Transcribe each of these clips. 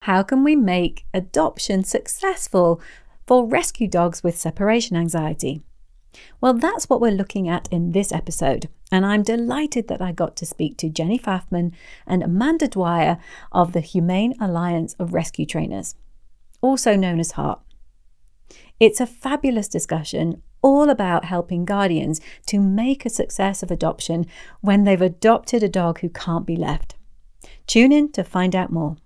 how can we make adoption successful for rescue dogs with separation anxiety? Well, that's what we're looking at in this episode, and I'm delighted that I got to speak to Jenni Pfafman and Amanda Dwyer of the Humane Alliance of Rescue Trainers, also known as HART. It's a fabulous discussion all about helping guardians to make a success of adoption when they've adopted a dog who can't be left. Tune in to find out more.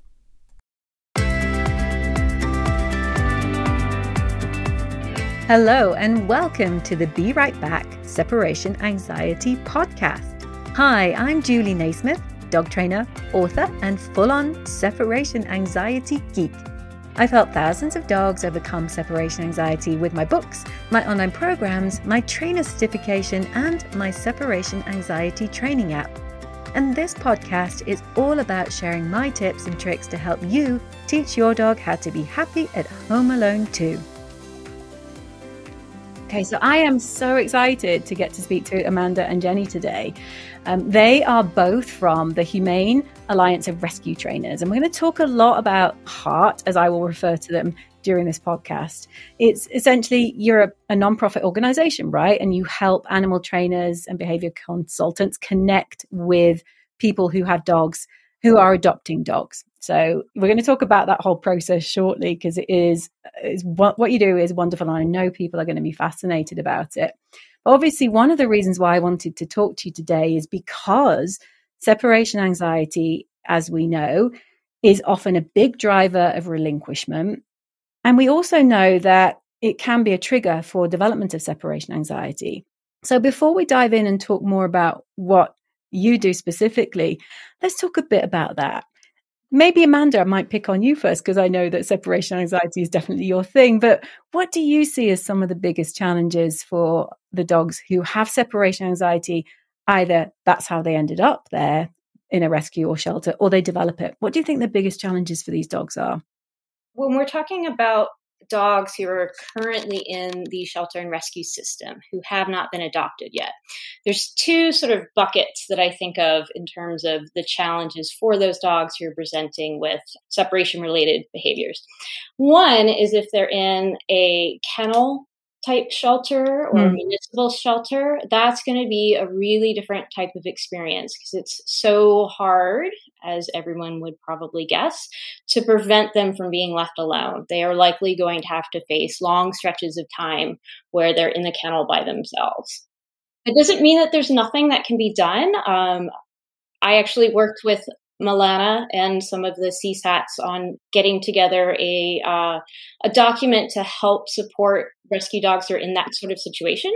Hello and welcome to the Be Right Back Separation Anxiety Podcast. Hi, I'm Julie Naismith, dog trainer, author, and full-on separation anxiety geek. I've helped thousands of dogs overcome separation anxiety with my books, my online programs, my trainer certification, and my separation anxiety training app. And this podcast is all about sharing my tips and tricks to help you teach your dog how to be happy at home alone too. Okay, so I am so excited to get to speak to Amanda and Jenni today. They are both from the Humane Alliance of Rescue Trainers, and we're going to talk a lot about HART, as I will refer to them during this podcast. It's essentially, you're a nonprofit organization, right? And you help animal trainers and behavior consultants connect with people who have dogs who are adopting dogs. So we're going to talk about that whole process shortly, because it is what you do is wonderful, and I know people are going to be fascinated about it. But obviously, one of the reasons why I wanted to talk to you today is because separation anxiety, as we know, is often a big driver of relinquishment. And we also know that it can be a trigger for development of separation anxiety. So before we dive in and talk more about what you do specifically, let's talk a bit about that. Maybe Amanda, I might pick on you first, because I know that separation anxiety is definitely your thing. But what do you see as some of the biggest challenges for the dogs who have separation anxiety? Either that's how they ended up there in a rescue or shelter, or they develop it. What do you think the biggest challenges for these dogs are? When we're talking about dogs who are currently in the shelter and rescue system who have not been adopted yet, there's two sort of buckets that I think of in terms of the challenges for those dogs who are presenting with separation-related behaviors. One is if they're in a kennel type shelter or municipal shelter, that's going to be a really different type of experience, because it's so hard, as everyone would probably guess, to prevent them from being left alone. They are likely going to have to face long stretches of time where they're in the kennel by themselves. It doesn't mean that there's nothing that can be done. I actually worked with Milana and some of the CSATs on getting together a document to help support rescue dogs who are in that sort of situation.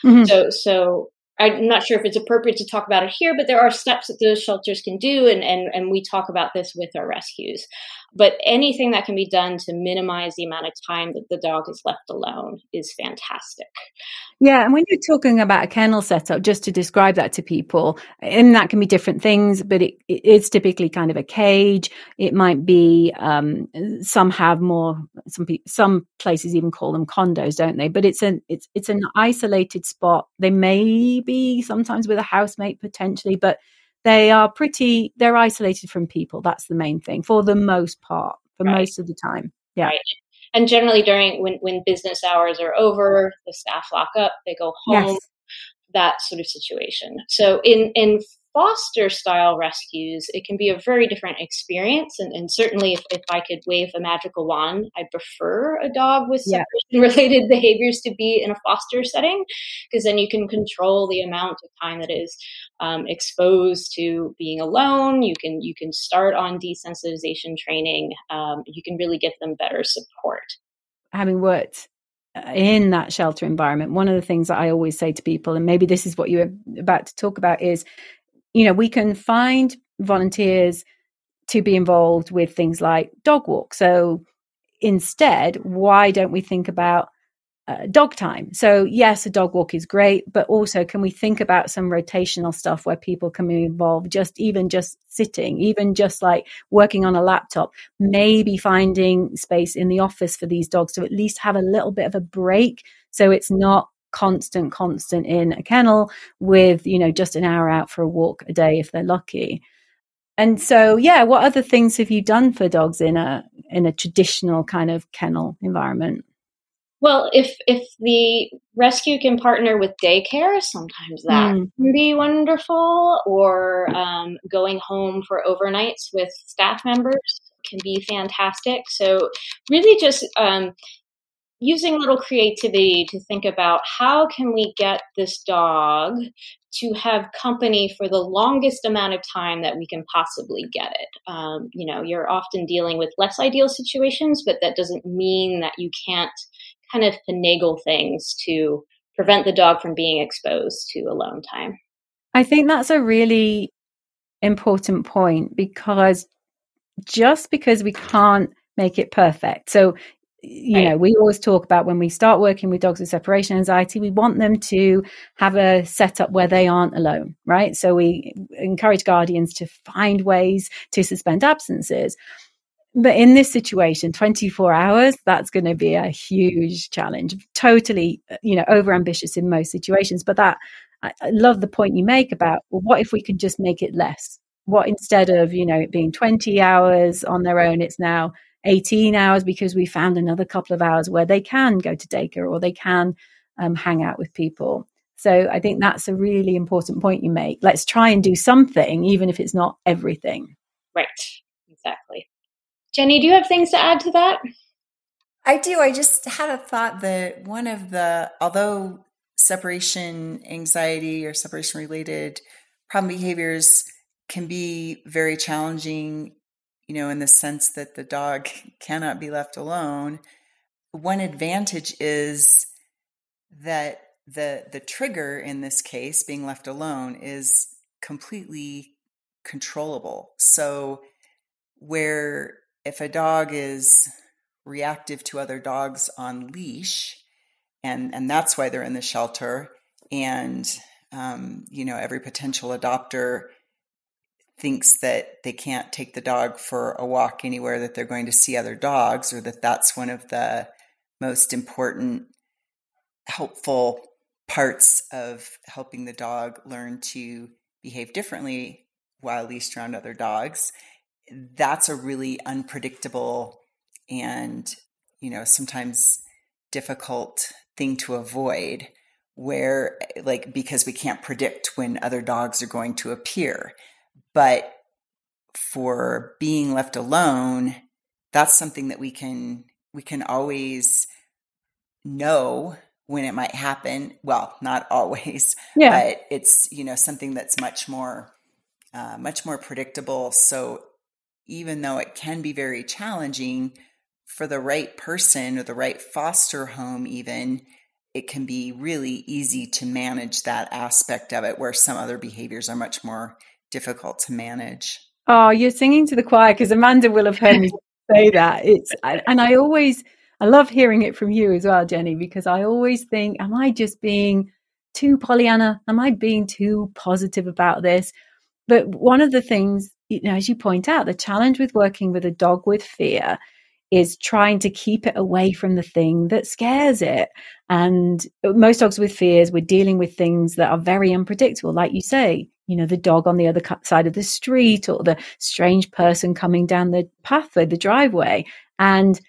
Mm-hmm. So I'm not sure if it's appropriate to talk about it here, but there are steps that those shelters can do, and we talk about this with our rescues. But anything that can be done to minimize the amount of time that the dog is left alone is fantastic. Yeah, and when you're talking about a kennel setup, just to describe that to people, and that can be different things, but it's typically kind of a cage. It might be some have more. Some places even call them condos, don't they? But it's an isolated spot. They may be sometimes with a housemate potentially, but they're isolated from people. That's the main thing for the most part, most of the time. Yeah. Right. And generally when business hours are over, the staff lock up, they go home, yes. That sort of situation. So in foster style rescues, it can be a very different experience. And certainly if I could wave a magical wand, I prefer a dog with separation-related behaviors to be in a foster setting, because then you can control the amount of time that is exposed to being alone. You can start on desensitization training. You can really get them better support. Having worked in that shelter environment, one of the things that I always say to people, and maybe this is what you were about to talk about, is, we can find volunteers to be involved with things like dog walk. So instead, why don't we think about dog time? So yes, a dog walk is great, but also can we think about some rotational stuff where people can be involved, just sitting, even just like working on a laptop, maybe finding space in the office for these dogs to at least have a little bit of a break. So it's not constant in a kennel with, just an hour out for a walk a day if they're lucky. And so, yeah, what other things have you done for dogs in a traditional kind of kennel environment? Well, if the rescue can partner with daycare, sometimes that Mm. can be wonderful, or going home for overnights with staff members can be fantastic. So really just using a little creativity to think about how can we get this dog to have company for the longest amount of time that we can possibly get it. You're often dealing with less ideal situations, but that doesn't mean that you can't kind of finagle things to prevent the dog from being exposed to alone time. I think that's a really important point, because just because we can't make it perfect. So, Right. we always talk about when we start working with dogs with separation anxiety, we want them to have a setup where they aren't alone, right? So we encourage guardians to find ways to suspend absences. But in this situation, 24 hours, that's going to be a huge challenge. Totally, over ambitious in most situations. But I love the point you make about, well, what if we can just make it less? What, instead of, it being 20 hours on their own, it's now 18 hours because we found another couple of hours where they can go to daycare or they can hang out with people. So I think that's a really important point you make. Let's try and do something, even if it's not everything. Right. Exactly. Jenny, do you have things to add to that? I do. I just had a thought that one of although separation anxiety or separation related problem behaviors can be very challenging, in the sense that the dog cannot be left alone, one advantage is that the trigger in this case, being left alone, is completely controllable. So where if a dog is reactive to other dogs on leash, and that's why they're in the shelter, and every potential adopter thinks that they can't take the dog for a walk anywhere that they're going to see other dogs, or that's one of the most important helpful parts of helping the dog learn to behave differently while leashed around other dogs. That's a really unpredictable and, sometimes difficult thing to avoid, where, because we can't predict when other dogs are going to appear. But for being left alone, that's something that we can always know when it might happen. Well, not always, Yeah. but it's, something that's much more predictable. So even though it can be very challenging for the right person or the right foster home, even, it can be really easy to manage that aspect of it, where some other behaviors are much more difficult to manage. Oh, you're singing to the choir, because Amanda will have heard me say that. And I love hearing it from you as well, Jenny, because I always think, am I just being too Pollyanna? Am I being too positive about this? But one of the things, as you point out, the challenge with working with a dog with fear is trying to keep it away from the thing that scares it. And most dogs with fears, we're dealing with things that are very unpredictable. Like you say, the dog on the other side of the street, or the strange person coming down the pathway, the driveway. And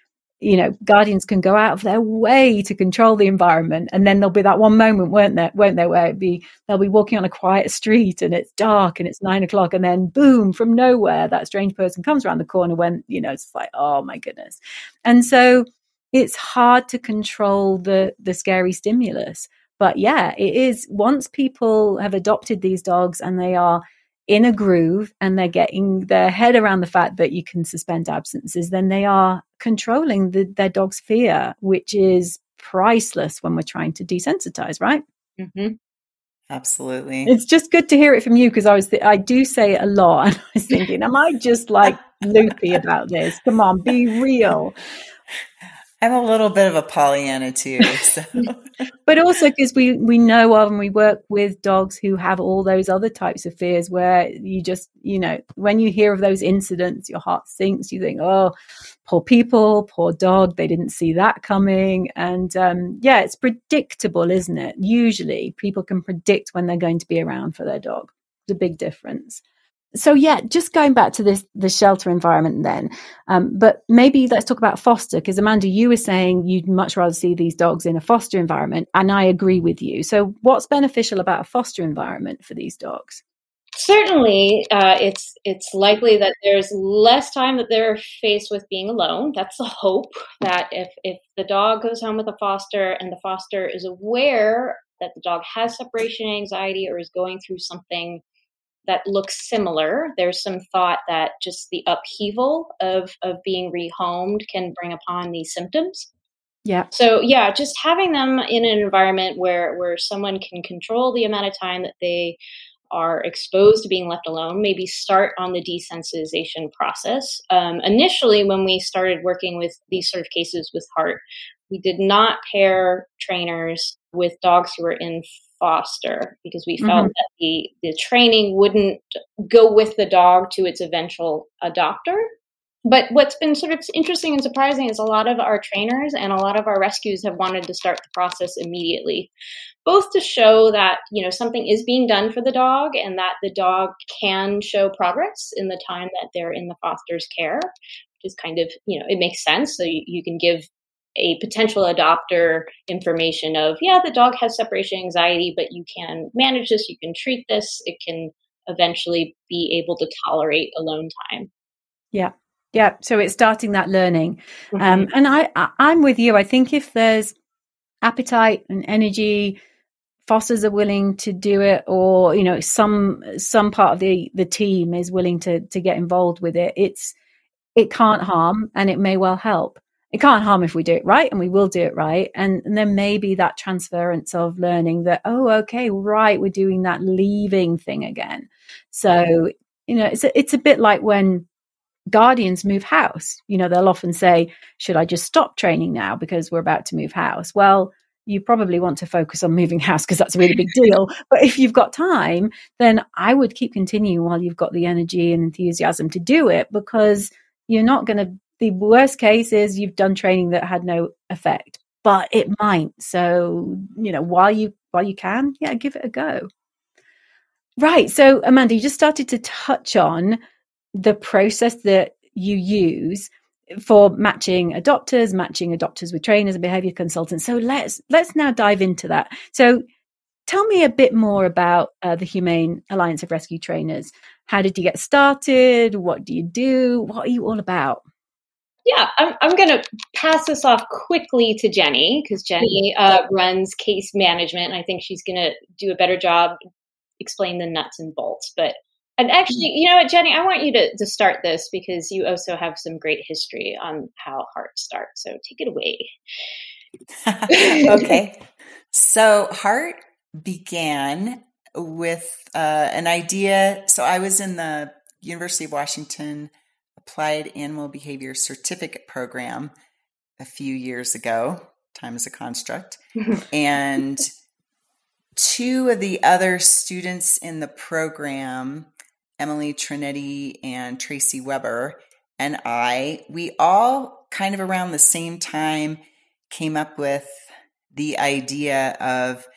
guardians can go out of their way to control the environment. And then there'll be that one moment, won't there, where they'll be walking on a quiet street and it's dark and it's 9 o'clock. And then boom, from nowhere, that strange person comes around the corner when, it's like, oh my goodness. And so it's hard to control the scary stimulus. But yeah, it is, once people have adopted these dogs and they are in a groove and they're getting their head around the fact that you can suspend absences, then they are controlling their dog's fear, which is priceless when we're trying to desensitize, right? Mm-hmm. Absolutely. It's just good to hear it from you, because I do say it a lot, and I was thinking, am I just like loopy about this? Come on, be real. I'm a little bit of a Pollyanna too. So. But also because we know of and we work with dogs who have all those other types of fears, where you just, when you hear of those incidents, your heart sinks. You think, oh, poor people, poor dog, they didn't see that coming. And yeah, it's predictable, isn't it? Usually people can predict when they're going to be around for their dog. It's a big difference. So yeah, just going back to the shelter environment then, but maybe let's talk about foster, because Amanda, you were saying you'd much rather see these dogs in a foster environment, and I agree with you. So what's beneficial about a foster environment for these dogs? Certainly, it's likely that there's less time that they're faced with being alone. That's the hope, that if the dog goes home with a foster and the foster is aware that the dog has separation anxiety or is going through something that looks similar, there's some thought that just the upheaval of being rehomed can bring upon these symptoms. Yeah. So yeah, just having them in an environment where someone can control the amount of time that they are exposed to being left alone, maybe start on the desensitization process. Initially, when we started working with these sort of cases with heart, we did not pair trainers with dogs who were in foster because we felt that the training wouldn't go with the dog to its eventual adopter. But what's been sort of interesting and surprising is a lot of our trainers and a lot of our rescues have wanted to start the process immediately, both to show that, something is being done for the dog and that the dog can show progress in the time that they're in the foster's care, which is kind of, it makes sense. So you can give a potential adopter information of, yeah, the dog has separation anxiety, but you can manage this, you can treat this, it can eventually be able to tolerate alone time. Yeah. Yeah. So it's starting that learning. Mm-hmm. And I'm with you. I think if there's appetite and energy, fosters are willing to do it, or, some part of the team is willing to get involved with it. It can't harm, and it may well help. It can't harm if we do it right, and we will do it right. And then maybe that transference of learning that, oh, okay, right, we're doing that leaving thing again. So, it's a bit like when guardians move house. They'll often say, should I just stop training now because we're about to move house? Well, you probably want to focus on moving house because that's a really big deal. But if you've got time, then I would keep continuing while you've got the energy and enthusiasm to do it, because you're not going to, the worst case is you've done training that had no effect, but it might. So, while you can, yeah, give it a go. Right. So Amanda, you just started to touch on the process that you use for matching adopters with trainers and behavior consultants. So let's now dive into that. So tell me a bit more about the Humane Alliance of Rescue Trainers. How did you get started? What do you do? What are you all about? Yeah, I'm going to pass this off quickly to Jenni, because Jenni runs case management, and I think she's going to do a better job explain the nuts and bolts. And actually, you know what, Jenni, I want you to start this because you also have some great history on how Heart starts. So take it away. Okay. So Heart began with an idea. So I was in the University of Washington Applied Animal Behavior Certificate Program a few years ago. Time is a construct. And two of the other students in the program, Emily Trinetti and Tracy Weber, and we all kind of around the same time came up with the idea of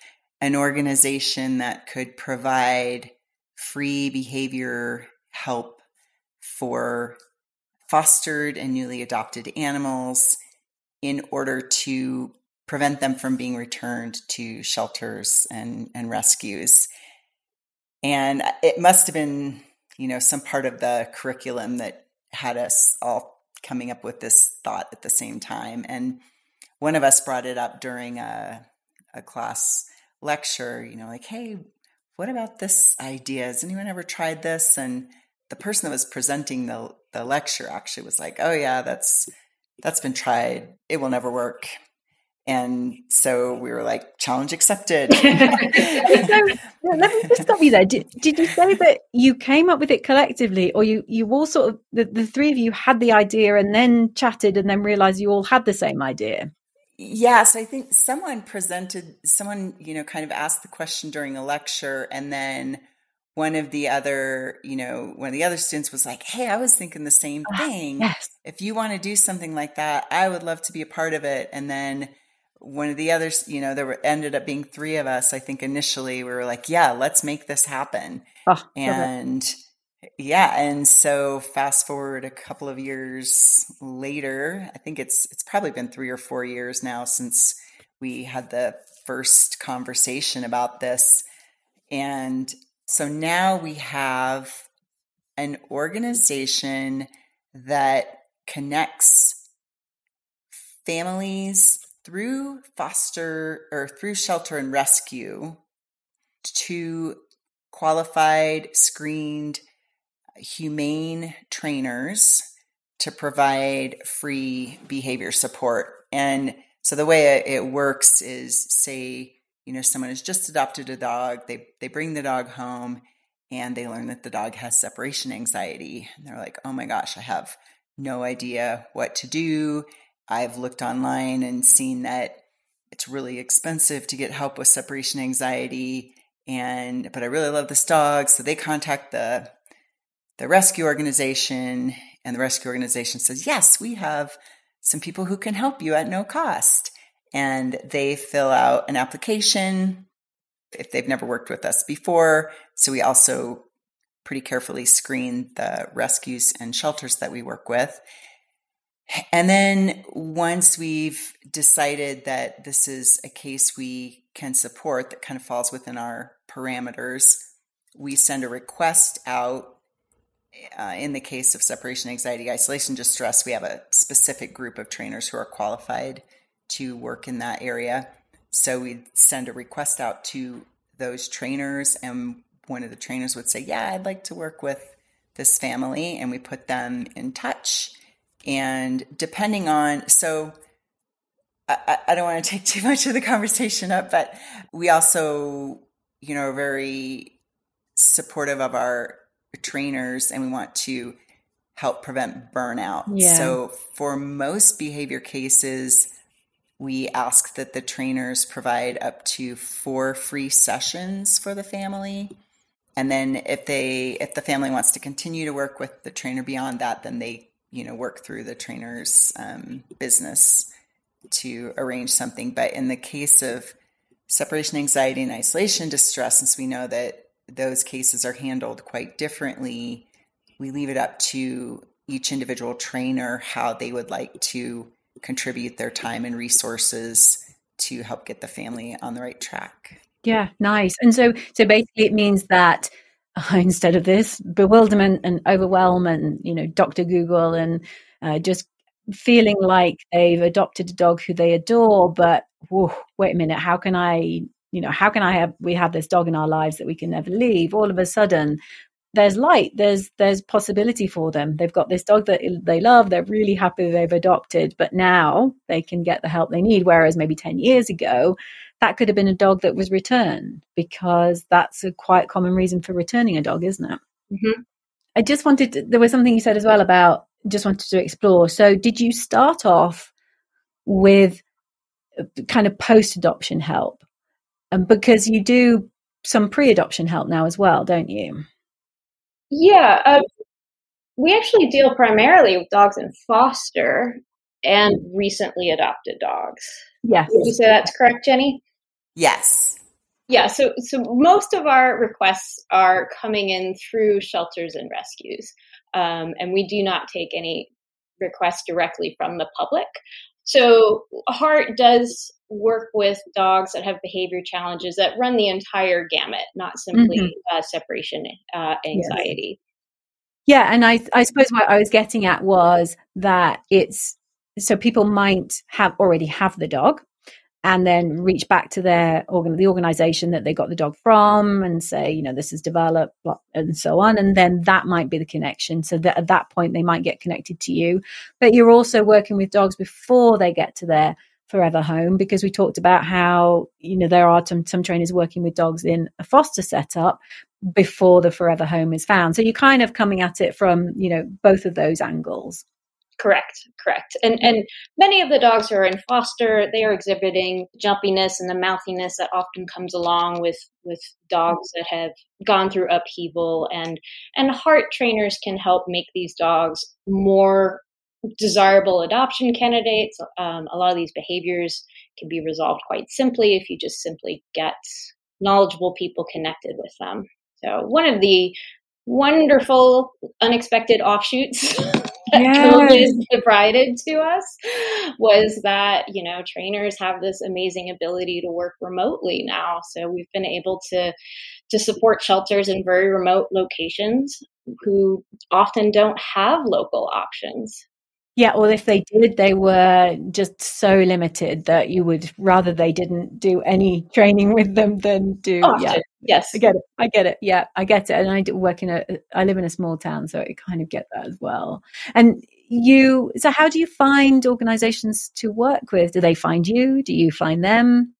an organization that could provide free behavior help for fostered and newly adopted animals in order to prevent them from being returned to shelters and rescues. And it must have been, some part of the curriculum that had us all coming up with this thought at the same time. And one of us brought it up during a class lecture, like, hey, what about this idea? Has anyone ever tried this? And the person that was presenting the lecture actually was like, oh yeah, that's been tried. It will never work. And so we were like, challenge accepted. So let me just stop you there. Did you say that you came up with it collectively, or you all sort of, the three of you had the idea and then chatted and then realized you all had the same idea? Yes, I think someone, kind of asked the question during a lecture, and then one of the other students was like, hey, I was thinking the same thing. Yes. If you want to do something like that, I would love to be a part of it. And then one of the others, ended up being three of us. I think initially we were like, yeah, let's make this happen. And Yeah, and so fast forward a couple of years later, I think it's probably been 3 or 4 years now since we had the first conversation about this. And so now we have an organization that connects families through foster or through shelter and rescue to qualified, screened, humane trainers to provide free behavior support. And so the way it works is, say, someone has just adopted a dog, they bring the dog home and they learn that the dog has separation anxiety. And they're like, oh my gosh, I have no idea what to do. I've looked online and seen that it's really expensive to get help with separation anxiety. But I really love this dog. So they contact the rescue organization, and the rescue organization says, yes, we have some people who can help you at no cost. And they fill out an application if they've never worked with us before. So we also pretty carefully screen the rescues and shelters that we work with. And then once we've decided that this is a case we can support that kind of falls within our parameters, we send a request out. In the case of separation anxiety, isolation distress, we have a specific group of trainers who are qualified to work in that area. So we send a request out to those trainers, and one of the trainers would say, yeah, I'd like to work with this family, and we put them in touch. And depending on, so I don't want to take too much of the conversation up, but we also, are very supportive of our trainers, and we want to help prevent burnout. Yeah. So for most behavior cases, we ask that the trainers provide up to 4 free sessions for the family. And then if the family wants to continue to work with the trainer beyond that, then they, work through the trainer's business to arrange something. But in the case of separation anxiety and isolation distress, since we know that those cases are handled quite differently, we leave it up to each individual trainer how they would like to contribute their time and resources to help get the family on the right track. Yeah, nice. And so basically it means that instead of this bewilderment and overwhelm and, Dr. Google and just feeling like they've adopted a dog who they adore, but wait a minute, how can we have this dog in our lives that we can never leave? All of a sudden, there's light, there's possibility for them. They've got this dog that they love. They're really happy they've adopted, but now they can get the help they need. Whereas maybe 10 years ago, that could have been a dog that was returned, because that's a quite common reason for returning a dog, isn't it? Mm-hmm. There was something you said as well about just wanted to explore. So did you start off with kind of post-adoption help? And because you do some pre-adoption help now as well, don't you? Yeah, we actually deal primarily with dogs in foster and recently adopted dogs. Yes. Would you say that's correct, Jenni? Yes. Yeah, so most of our requests are coming in through shelters and rescues, and we do not take any requests directly from the public. So Heart does work with dogs that have behavior challenges that run the entire gamut, not simply separation anxiety. Yes. Yeah, and I suppose what I was getting at was that so people might already have the dog, and then reach back to the organization that they got the dog from and say, this is developed and so on. And then that might be the connection. So that at that point, they might get connected to you. But you're also working with dogs before they get to their forever home, because we talked about how, there are some trainers working with dogs in a foster setup before the forever home is found. So you're kind of coming at it from, both of those angles. Correct. And many of the dogs who are in foster, they are exhibiting jumpiness and the mouthiness that often comes along with dogs that have gone through upheaval, and Heart trainers can help make these dogs more desirable adoption candidates. A lot of these behaviors can be resolved quite simply if you just simply get knowledgeable people connected with them. So one of the wonderful unexpected offshoots that Yes. COVID provided to us was that, trainers have this amazing ability to work remotely now. So we've been able to support shelters in very remote locations who often don't have local options. Yeah, or if they did, they were just so limited that you would rather they didn't do any training with them than do. Often, yeah, yes. I get it. Yeah, I get it. And I live in a small town, so I kind of get that as well. And so how do you find organizations to work with? Do they find you? Do you find them?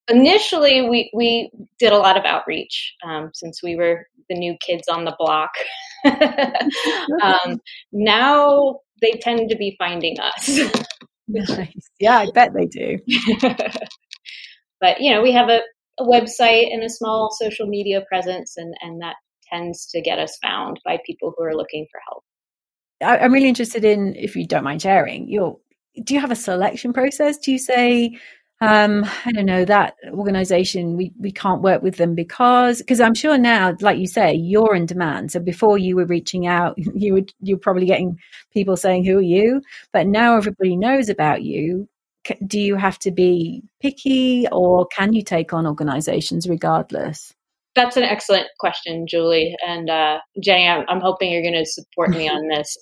Initially, we did a lot of outreach since we were the new kids on the block. Now they tend to be finding us. Nice. Yeah, I bet they do. But, we have a website and a small social media presence, and that tends to get us found by people who are looking for help. I'm really interested in, if you don't mind sharing, do you have a selection process? Do you say, I don't know, that organization, we can't work with them because I'm sure now, like you say, you're in demand. So before you were reaching out, you're probably getting people saying, who are you? But now everybody knows about you. Do you have to be picky, or can you take on organizations regardless? That's an excellent question, Julie. And Jenny, I'm hoping you're going to support me on this.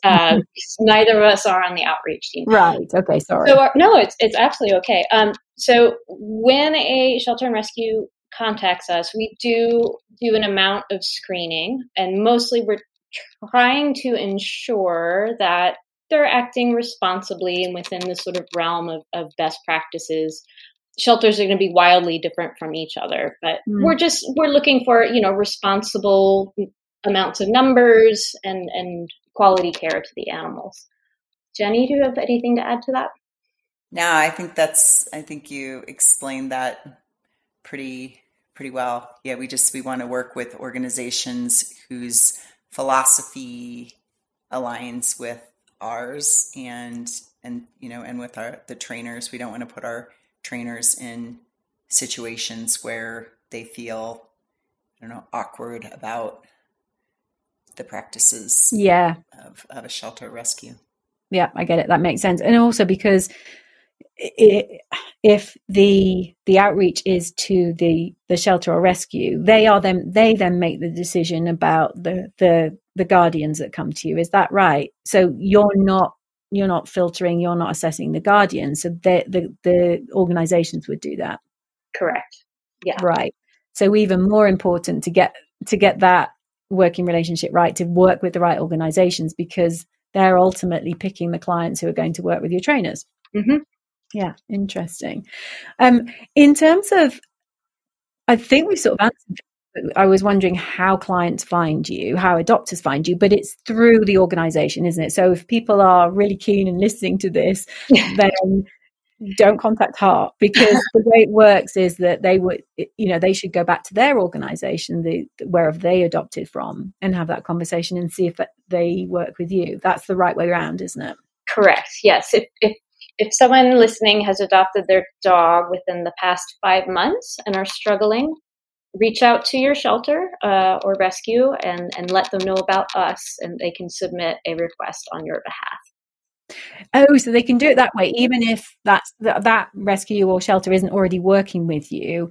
Neither of us are on the outreach team. Right. Okay. Sorry. So no, it's absolutely okay. So when a shelter and rescue contacts us, we do an amount of screening, and mostly we're trying to ensure that they're acting responsibly and within the sort of realm of best practices. Shelters are going to be wildly different from each other, but we're looking for, responsible amounts of numbers and quality care to the animals. Jenny, do you have anything to add to that? No, I think you explained that pretty well. Yeah, we want to work with organizations whose philosophy aligns with ours, and with the trainers. We don't want to put our trainers in situations where they feel, awkward about the practices of a shelter rescue. Yeah, I get it. That makes sense. And also because if the outreach is to the shelter or rescue, they then make the decision about the guardians that come to you. Is that right? So you're not filtering, you're not assessing the guardians. So the organizations would do that. Correct. Yeah. Right. So even more important to get that working relationship right, to work with the right organizations, because they're ultimately picking the clients who are going to work with your trainers. Mm-hmm. Yeah, interesting. In terms of, I think we sort of answered, I was wondering how clients find you, how adopters find you, but it's through the organization, isn't it? So if people are really keen and listening to this, then don't contact Heart, because the way it works is that they should go back to their organization, wherever they adopted from, and have that conversation and see if they work with you. That's the right way around, isn't it? Correct. Yes. If someone listening has adopted their dog within the past 5 months and are struggling, reach out to your shelter or rescue and let them know about us, and they can submit a request on your behalf. Oh, so they can do it that way, even if that rescue or shelter isn't already working with you.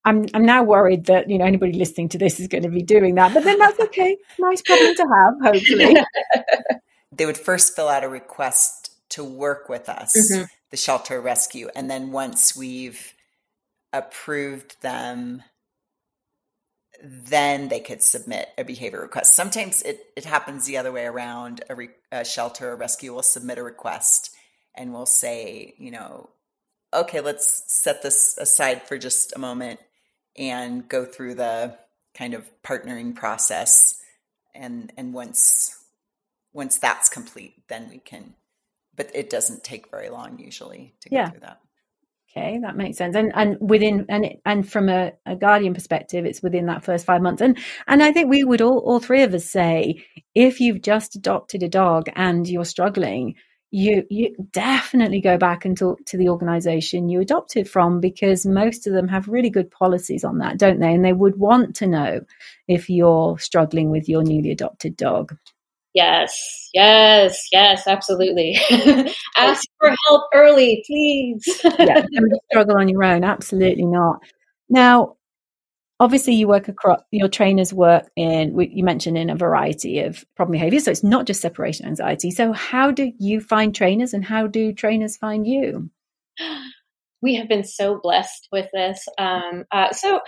I'm now worried that anybody listening to this is going to be doing that, but then that's okay. Nice problem to have, hopefully. They would first fill out a request to work with us, mm-hmm. the shelter rescue, and then once we've approved them, then they could submit a behavior request. Sometimes it happens the other way around. A shelter or rescue will submit a request and we'll say, okay, let's set this aside for just a moment and go through the kind of partnering process. And once that's complete, then we can, but it doesn't take very long usually to go through that. Okay, that makes sense. And within and from a guardian perspective, it's within that first 5 months. And I think we would all three of us say, if you've just adopted a dog and you're struggling, you definitely go back and talk to the organization you adopted from, because most of them have really good policies on that, don't they? And they would want to know if you're struggling with your newly adopted dog. Yes, absolutely. Ask for help early, please. Yeah, don't struggle on your own. Absolutely not. Now, obviously, you work across, your trainers work in, you mentioned, in a variety of problem behaviors. So it's not just separation anxiety. So how do you find trainers, and how do trainers find you? We have been so blessed with this. So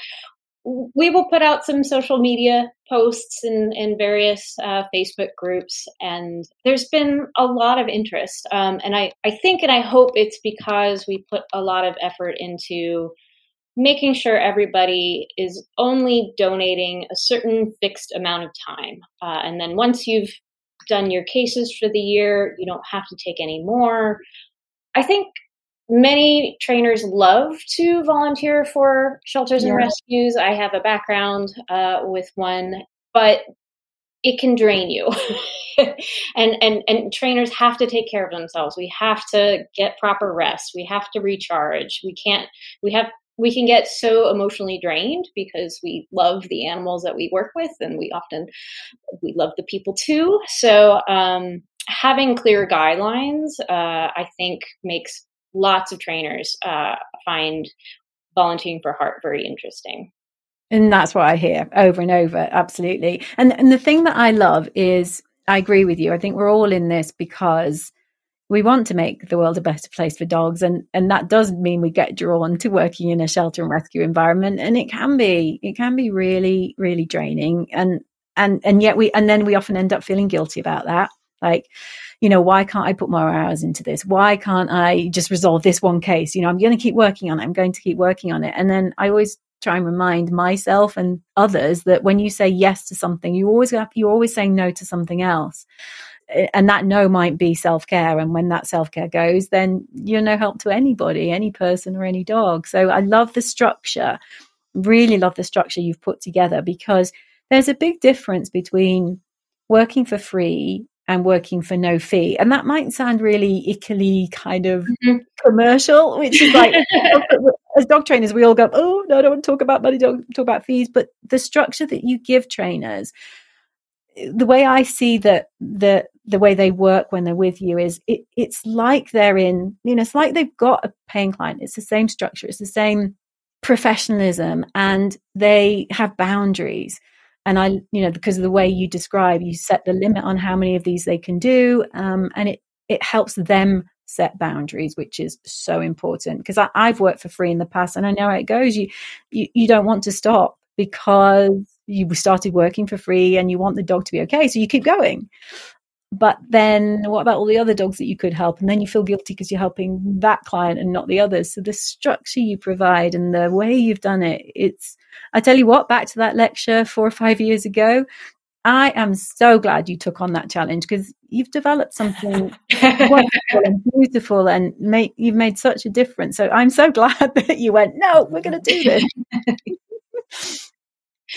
we will put out some social media posts in various Facebook groups, and there's been a lot of interest. And I think and I hope it's because we put a lot of effort into making sure everybody is only donating a certain fixed amount of time. And then once you've done your cases for the year, you don't have to take any more. I think many trainers love to volunteer for shelters and rescues. I have a background with one, but it can drain you. and trainers have to take care of themselves. We have to get proper rest. We have to recharge. We can get so emotionally drained because we love the animals that we work with, and we love the people too. So having clear guidelines, I think, makes lots of trainers find volunteering for heart very interesting. And that's what I hear over and over. Absolutely. And the thing that I love is, I agree with you. I think we're all in this because we want to make the world a better place for dogs. And that doesn't mean we get drawn to working in a shelter and rescue environment. And it can be really, really draining. And yet then we often end up feeling guilty about that. Like, why can't I put more hours into this? Why can't I just resolve this one case? I'm going to keep working on it. I'm going to keep working on it. And then I always try and remind myself and others that when you say yes to something, you're always saying no to something else. And that no might be self-care. And when that self-care goes, then you're no help to anybody, any person or any dog. So I love the structure, really love the structure you've put together, because there's a big difference between working for free and working for no fee. And that might sound really ickily kind of commercial, which is like, as dog trainers, we all go, oh, no, I don't want to talk about money, don't talk about fees. But the structure that you give trainers, the way I see that the way they work when they're with you is it's like they're in, it's like they've got a paying client. It's the same structure. It's the same professionalism, and they have boundaries. And because of the way you describe, you set the limit on how many of these they can do. And it helps them set boundaries, which is so important, because I've worked for free in the past, and I know how it goes. You don't want to stop because you started working for free and you want the dog to be okay. So you keep going. But then what about all the other dogs that you could help? And then you feel guilty because you're helping that client and not the others. So the structure you provide and the way you've done it, I tell you what, back to that lecture 4 or 5 years ago, I am so glad you took on that challenge, because you've developed something wonderful and beautiful, and you've made such a difference. So I'm so glad that you went, no, we're going to do this.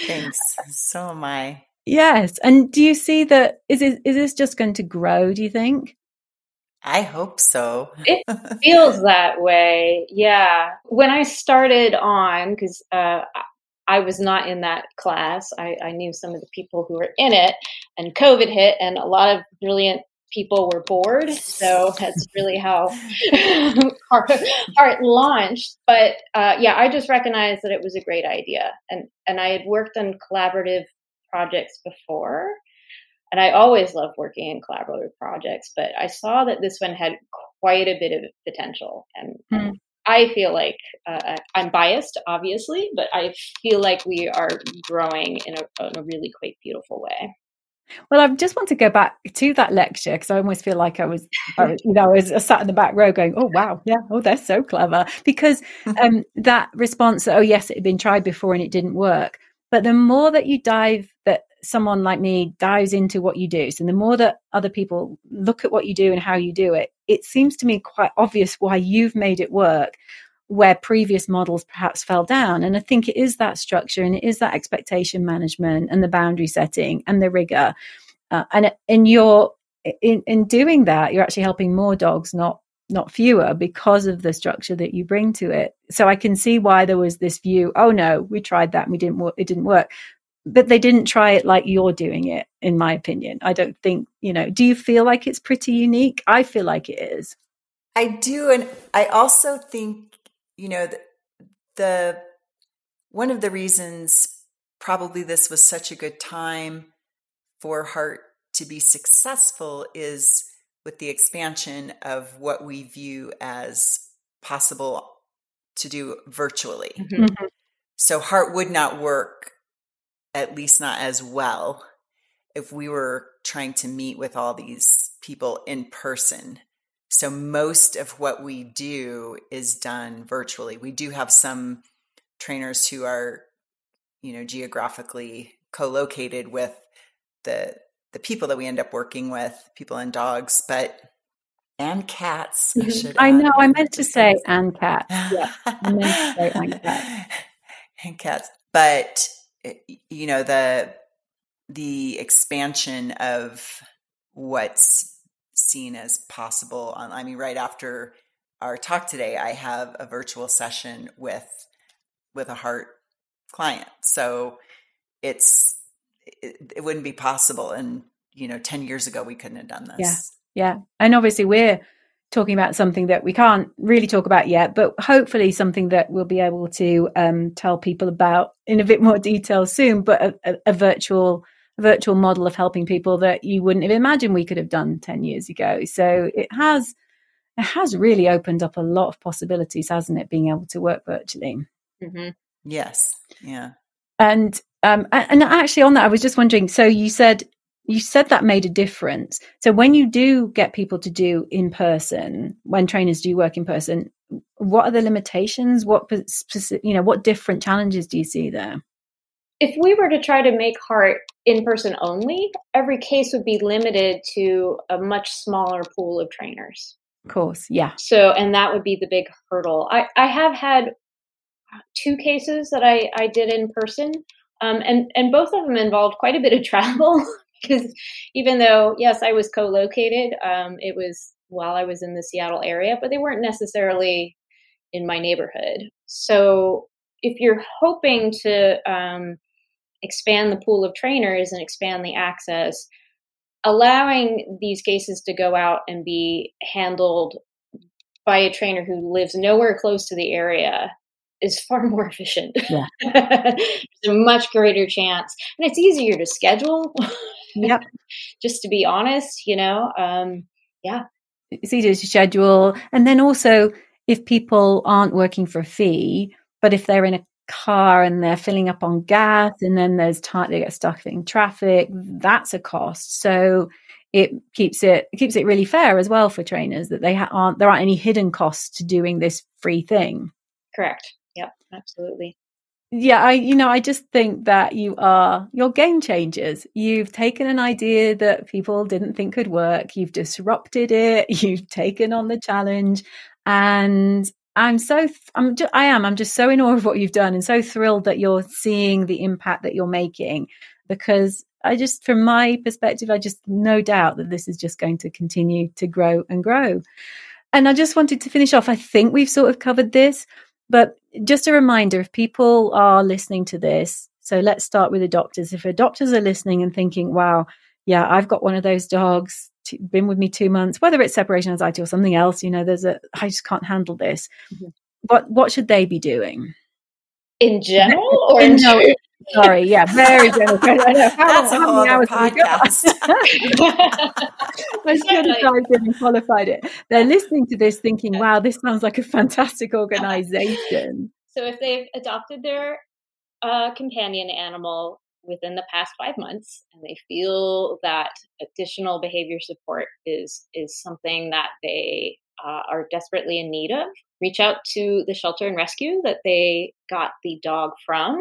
Thanks. So am I. Yes. And do you see that, is this just going to grow, do you think? I hope so. It feels that way. Yeah. When I started on, because I was not in that class, I knew some of the people who were in it, and COVID hit, and a lot of brilliant people were bored. So that's really how Heart launched. But I just recognized that it was a great idea. And I had worked on collaborative projects before, and I always love working in collaborative projects, but I saw that this one had quite a bit of potential. And I feel like I'm biased, obviously, but I feel like we are growing in a really quite beautiful way. Well, I just want to go back to that lecture, because I almost feel like I was sat in the back row going, oh, wow. Yeah. Oh, they're so clever. Because that response, oh, yes, it had been tried before and it didn't work. But the more that someone like me dives into what you do, so the more that other people look at what you do and how you do it, it seems to me quite obvious why you've made it work where previous models perhaps fell down. And I think it is that structure, and it is that expectation management and the boundary setting and the rigor. And in doing that, you're actually helping more dogs, not fewer, because of the structure that you bring to it. So I can see why there was this view, oh no, we tried that and it didn't work. But they didn't try it like you're doing it, in my opinion. I don't think, do you feel like it's pretty unique? I feel like it is. I do. And I also think, the one of the reasons probably this was such a good time for Heart to be successful is with the expansion of what we view as possible to do virtually. Mm-hmm. So Heart would not work, at least not as well, if we were trying to meet with all these people in person. So most of what we do is done virtually. We do have some trainers who are, geographically co-located with the people that we end up working with, people and dogs, and cats. I know. I meant to say and cats. Yeah, I meant to say and cats. And cats. But the expansion of what's seen as possible right after our talk today, I have a virtual session with a Heart client. So it wouldn't be possible. And 10 years ago, we couldn't have done this. Yeah. And obviously we're talking about something that we can't really talk about yet, but hopefully something that we'll be able to tell people about in a bit more detail soon, but a virtual model of helping people that you wouldn't have imagined we could have done 10 years ago. So it has really opened up a lot of possibilities, hasn't it, being able to work virtually? Mm-hmm. Yes. Yeah. And actually on that, I was just wondering, so you said that made a difference. So when you do get people to do in person, when trainers do work in person, what are the limitations? What different challenges do you see there? If we were to try to make Heart in person only, every case would be limited to a much smaller pool of trainers. Of course. Yeah. So, and that would be the big hurdle. I have had 2 cases that I did in person, and both of them involved quite a bit of travel because even though, yes, I was co-located, it was while I was in the Seattle area, but they weren't necessarily in my neighborhood. So if you're hoping to expand the pool of trainers and expand the access, allowing these cases to go out and be handled by a trainer who lives nowhere close to the area is far more efficient. Yeah. There's a much greater chance. And it's easier to schedule. Yep. Just to be honest, yeah. It's easier to schedule. And then also, if people aren't working for a fee, but if they're in a car and they're filling up on gas and then there's time, they get stuck in traffic, that's a cost. So it keeps it really fair as well for trainers that there aren't any hidden costs to doing this free thing. Correct. Yep, absolutely. Yeah, I just think that you're game changers. You've taken an idea that people didn't think could work. You've disrupted it. You've taken on the challenge, and I'm just so in awe of what you've done, and so thrilled that you're seeing the impact that you're making. Because from my perspective, I just no doubt that this is just going to continue to grow and grow. And I just wanted to finish off. I think we've sort of covered this. But just a reminder, if people are listening to this, so let's start with the doctors. If the doctors are listening and thinking, wow, yeah, I've got one of those dogs, been with me 2 months, whether it's separation anxiety or something else, I just can't handle this. Mm-hmm. What should they be doing? In general? Or sorry, yeah, very general. That's a whole other podcast. I should have dived in and qualified it. They're listening to this thinking, wow, this sounds like a fantastic organization. So if they've adopted their companion animal within the past 5 months and they feel that additional behavior support is something that they are desperately in need of, reach out to the shelter and rescue that they got the dog from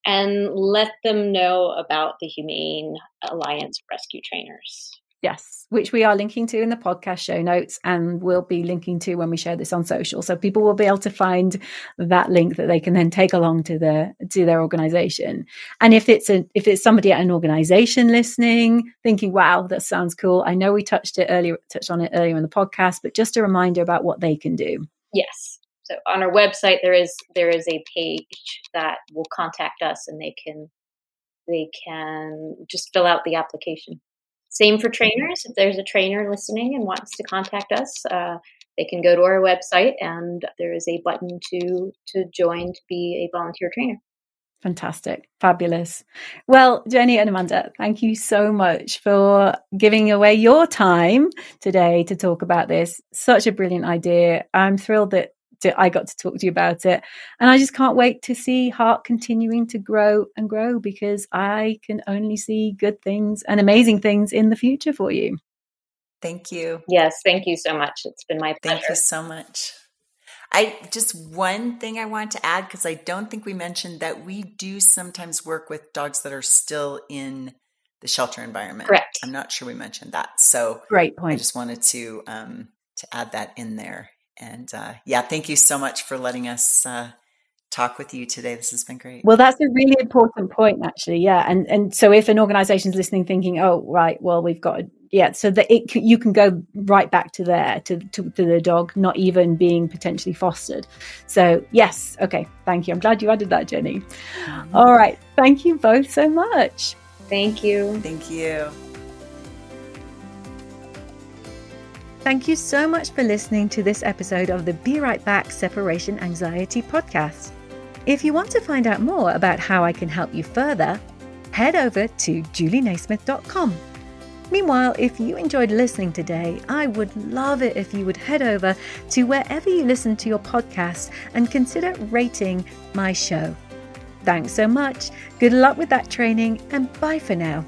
and let them know about the Humane Alliance rescue trainers. Yes, which we are linking to in the podcast show notes, and we'll be linking to when we share this on social. So people will be able to find that link that they can then take along to their organization. And if it's somebody at an organization listening, thinking, wow, that sounds cool. I know we touched on it earlier in the podcast, but just a reminder about what they can do. Yes. So on our website, there is a page that will contact us, and they can just fill out the application. Same for trainers. If there's a trainer listening and wants to contact us, they can go to our website, and there is a button to join to be a volunteer trainer. Fantastic. Fabulous. Well, Jenni and Amanda, thank you so much for giving away your time today to talk about this. Such a brilliant idea. I'm thrilled that I got to talk to you about it. And I just can't wait to see Heart continuing to grow and grow, because I can only see good things and amazing things in the future for you. Thank you. Yes, thank you so much. It's been my pleasure. Thank you so much. Just one thing I want to add, because I don't think we mentioned that we do sometimes work with dogs that are still in the shelter environment. Correct. I'm not sure we mentioned that. So great point. I just wanted to add that in there. And thank you so much for letting us talk with you today. This has been great. Well, that's a really important point, actually. Yeah. And so if an organization is listening thinking, oh, right, well, we've got so that you can go right back to there, to the dog not even being potentially fostered. So yes. Okay. Thank you. I'm glad you added that, Jenni. Mm-hmm. All right. Thank you both so much. Thank you. Thank you. Thank you so much for listening to this episode of the Be Right Back Separation Anxiety podcast. If you want to find out more about how I can help you further, head over to julienaismith.com. Meanwhile, if you enjoyed listening today, I would love it if you would head over to wherever you listen to your podcast and consider rating my show. Thanks so much. Good luck with that training, and bye for now.